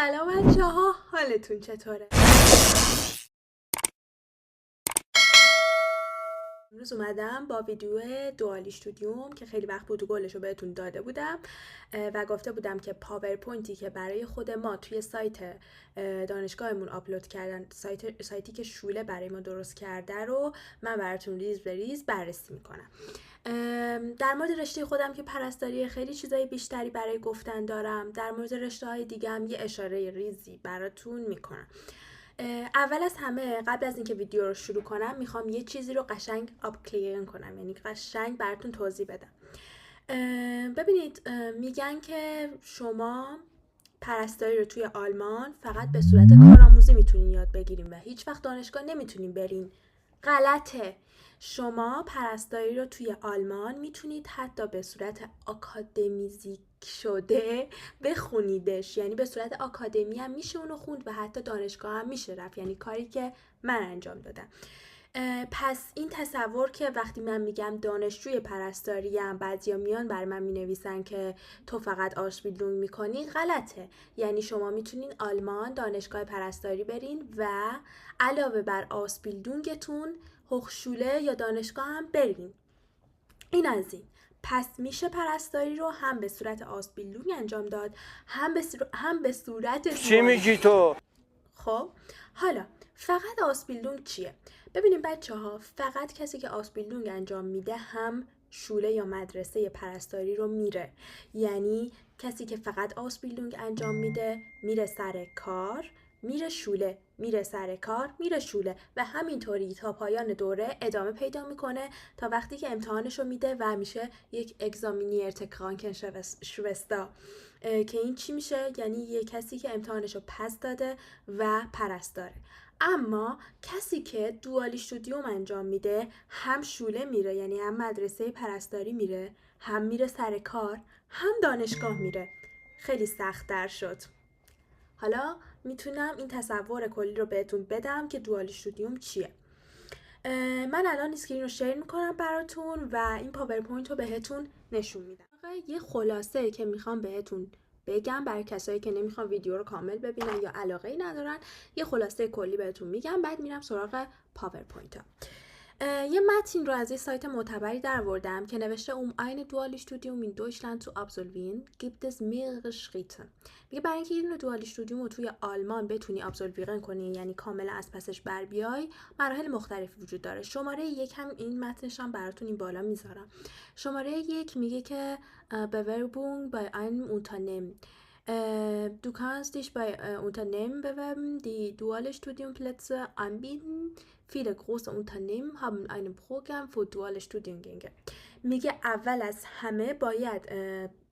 سلام بچه‌ها، حالتون چطوره؟ امروز اومدم با ویدیو دوالی استودیوم که خیلی وقت بود و گلش رو بهتون داده بودم و گفته بودم که پاورپوینتی که برای خود ما توی سایت دانشگاهمون آپلود کردن، سایتی که شوله برای ما درست کرده رو من براتون ریز به ریز بررسی میکنم. در مورد رشته خودم که پرستاری خیلی چیزای بیشتری برای گفتن دارم. در مورد رشته های دیگه هم یه اشاره ریزی براتون میکنم. اول از همه قبل از اینکه ویدیو رو شروع کنم میخوام یه چیزی رو قشنگ آپ کلیر کنم، یعنی قشنگ براتون توضیح بدم. ببینید، میگن که شما پرستاری رو توی آلمان فقط به صورت کارآموزی میتونین یاد بگیرین و هیچ وقت دانشگاه نمیتونین برین. غلطه. شما پرستاری رو توی آلمان میتونید حتی به صورت آکادمیزیک شده بخونیدش، یعنی به صورت آکادمی هم میشه اونو خوند و حتی دانشگاه هم میشه رفت، یعنی کاری که من انجام دادم. پس این تصور که وقتی من میگم دانشجوی پرستاری ام بعضیا میان برای من مینویسن که تو فقط آشبیلدونگ میکنی، غلطه. یعنی شما میتونین آلمان دانشگاه پرستاری برین و علاوه بر آشبیلدونگتون هوخشوله یا دانشگاه هم برین. این از این. پس میشه پرستاری رو هم به صورت آشبیلدونگ انجام داد، هم به صورت چی میگی تو؟ خب حالا فقط آسبیلدونگ چیه؟ ببینیم بچه ها، فقط کسی که آسبیلدونگ انجام میده هم شوله یا مدرسه پرستاری رو میره. یعنی کسی که فقط آسبیلدونگ انجام میده میره سر کار، میره شوله، میره سر کار، میره شوله و همینطوری تا پایان دوره ادامه پیدا میکنه تا وقتی که امتحانش رو میده و میشه یک اگزامینیر تکرانکن شوستا. که این چی میشه؟ یعنی یه کسی که امتحانش رو پس داده و پرستاره. اما کسی که دوالی استودیوم انجام میده هم شوله میره، یعنی هم مدرسه پرستاری میره، هم میره سر کار، هم دانشگاه میره. خیلی سخت در شد. حالا میتونم این تصور کلی رو بهتون بدم که دوالی استودیوم چیه. من الان اسکرین رو شیر میکنم براتون و این پاورپوینت رو بهتون نشون میدم. یه خلاصه که میخوام بهتون بگم برای کسایی که نمیخوان ویدیو رو کامل ببینن یا علاقه ای ندارن، یه خلاصه کلی بهتون میگم، بعد میرم سراغ پاورپوینت ها. یه متن رو از یه سایت معتبری درآوردم که نوشته eine duale Studium in Deutschland zu absolvieren gibt es mehrere Schritte. میگه برای اینکه یه دونه دوال استودیوم رو توی آلمان بتونی ابسولویرن کنی، یعنی کاملا از پسش بر بیای، مراحل مختلفی وجود داره. شماره یک هم این متنش هم براتون این بالا میذارم. شماره یک میگه که Bewerbung bei einem Unternehmen. Du kannst dich bei Unternehmen bewerben, die duale Studienplätze anbieten. Viele große Unternehmen haben ein Programm für duale Studiengänge. میگه اول از همه باید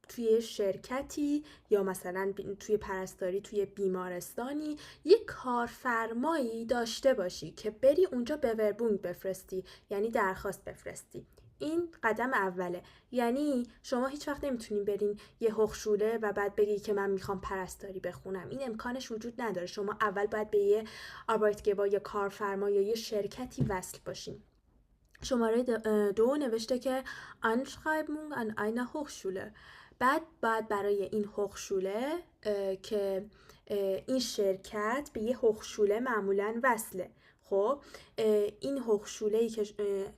توی شرکتی یا مثلا توی پرستاری توی بیمارستانی یک کارفرمایی داشته باشی که بری اونجا بوربونگ بفرستی، یعنی درخواست بفرستی. این قدم اوله. یعنی شما هیچ وقت نمیتونین برین یه هوخشوله و بعد بگی که من میخوام پرستاری بخونم. این امکانش وجود نداره. شما اول باید به یه آربایتگبا یا کارفرما یا یه شرکتی وصل باشین. شماره دو نوشته که Anschreibung an einer Hochschule. بعد برای این هوخشوله که این شرکت به یه هوخشوله معمولاً وصله. خب این هوخشوله‌ای که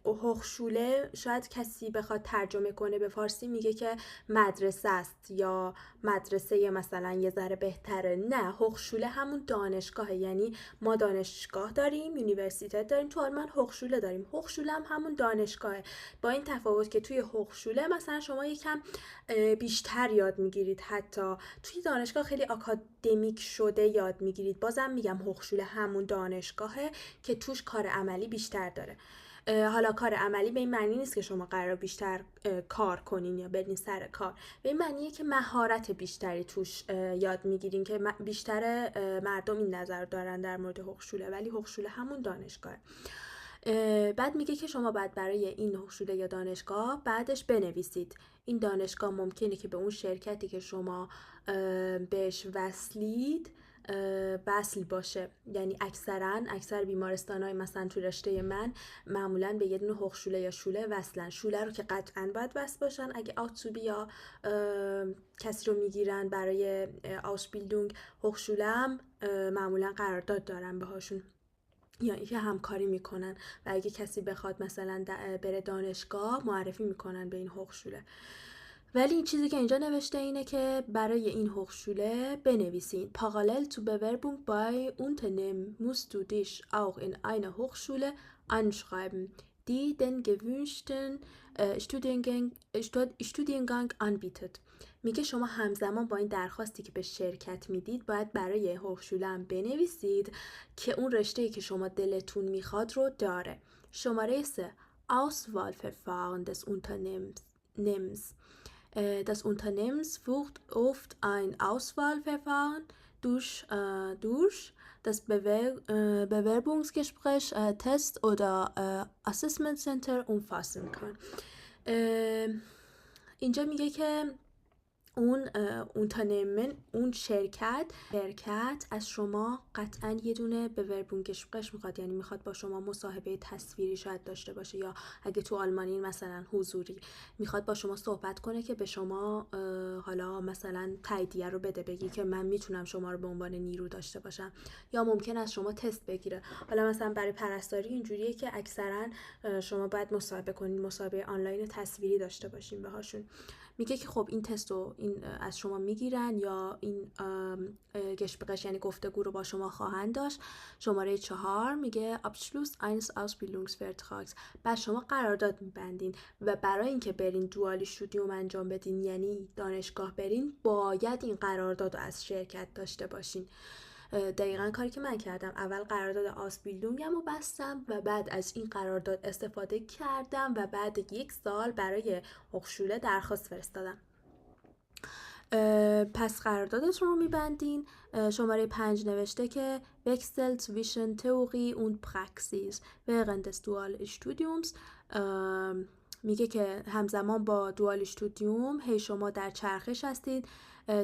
هوخشوله شاید کسی بخواد ترجمه کنه به فارسی میگه که مدرسه است یا مدرسه مثلا یه ذره بهتره. نه، هوخشوله همون دانشگاهه. یعنی ما دانشگاه داریم، یونیورسیته داریم، تو آلمان هوخشوله داریم. هوخشوله هم همون دانشگاهه، با این تفاوت که توی هوخشوله مثلا شما یکم بیشتر یاد میگیرید، حتی توی دانشگاه خیلی آکادمیک شده یاد میگیرید. بازم میگم هوخشوله همون دانشگاهه که توش کار عملی بیشتر داره. حالا کار عملی به این معنی نیست که شما قرار بیشتر کار کنین یا برین سر کار، به این معنیه که مهارت بیشتری توش یاد میگیرین که بیشتر مردم این نظر دارن در مورد هوخشوله، ولی هوخشوله همون دانشگاهه. بعد میگه که شما بعد برای این هوخشوله یا دانشگاه بعدش بنویسید. این دانشگاه ممکنه که به اون شرکتی که شما بهش وصلید وصل باشه. یعنی اکثر بیمارستان‌های مثلا تو رشته من معمولاً به یه دونه هوخشوله یا شوله وصلن. شوله رو که قطعاً باید وصل باشن اگه آوتسوبی یا کسی رو میگیرن برای آوسبیلدونگ. هوخشوله هم معمولاً قرارداد دارن باهاشون یا اینکه همکاری میکنن و اگه کسی بخواد مثلا بره دانشگاه معرفی میکنن به این هوخشوله. ولی این چیزی که اینجا نوشته اینه که برای این هوخشوله بنویسین Parallel zur Bewerbung bei Unternehmen musst du dich auch in einer Hochschule anschreiben, die den gewünschten Studiengang anbietet. میگه شما همزمان با این درخواستی که به شرکت میدید باید برای هوخشوله هم بنویسید که اون رشته‌ای که شما دلتون میخواد رو داره. شماره 3 Auswahlverfahren des Unternehmens. Das Unternehmen führt oft ein Auswahlverfahren durch das Bewerbungsgespräch, Test oder Assessment Center umfassen kann. اینجا میگه که اون شرکت از شما قطعا یه دونه Bewerbungsgespräch میخواد، یعنی میخواد با شما مصاحبه تصویری شاید داشته باشه، یا اگه تو آلمانی مثلا حضوری میخواد با شما صحبت کنه که به شما حالا مثلا تاییدیه رو بده، بگی که من میتونم شما رو به عنوان نیرو داشته باشم، یا ممکن از شما تست بگیره. حالا مثلا برای پرستاری اینجوریه که اکثرا شما باید مصاحبه کنین، مصاحبه آنلاین تصویری داشته باشین باهاشون. میگه که خب این تست رو از شما میگیرن یا این گشبقش یعنی گفتگو رو با شما خواهند داشت. شماره 4 میگه Abschluss eines Ausbildungsvertrags. بعد شما قرارداد میبندین و برای اینکه برین دوال استودیوم انجام بدین یعنی دانشگاه برین باید این قرارداد رو از شرکت داشته باشین. دقیقاً کاری که من کردم، اول قرارداد آسبیلدونگم رو بستم و بعد از این قرارداد استفاده کردم و بعد 1 سال برای هوخشوله درخواست فرستادم. پس قراردادتون رو میبندین. شماره 5 نوشته که Wechsel zwischen Theorie und Praxis während des Dualstudiums. میگه که همزمان با دوال استودیوم هی شما در چرخش هستید.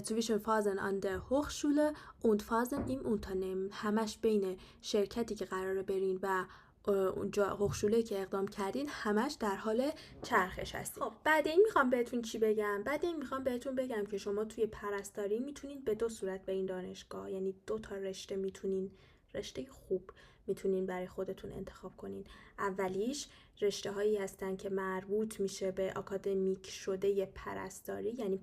zwischen Phasen an der Hochschule und Phasen im Unternehmen. همش بین شرکتی که قراره برین و اونجا هوخشوله که اقدام کردین همش در حال چرخش هستید. خب بعد این میخوام بهتون چی بگم؟ بعد این میخوام بهتون بگم که شما توی پرستاری میتونین به 2 صورت برین دانشگاه، یعنی 2 تا رشته میتونین، رشته خوب میتونین برای خودتون انتخاب کنین. اولیش رشته هایی هستن که مربوط میشه به آکادمیک شده پرستاری، یعنی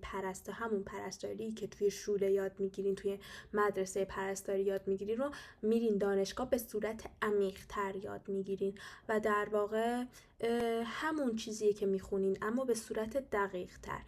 همون پرستاری که توی شوله یاد میگیرین، توی مدرسه پرستاری یاد میگیرین رو میرین دانشگاه به صورت عمیق تر یاد میگیرین و در واقع همون چیزیه که میخونین اما به صورت دقیق تر.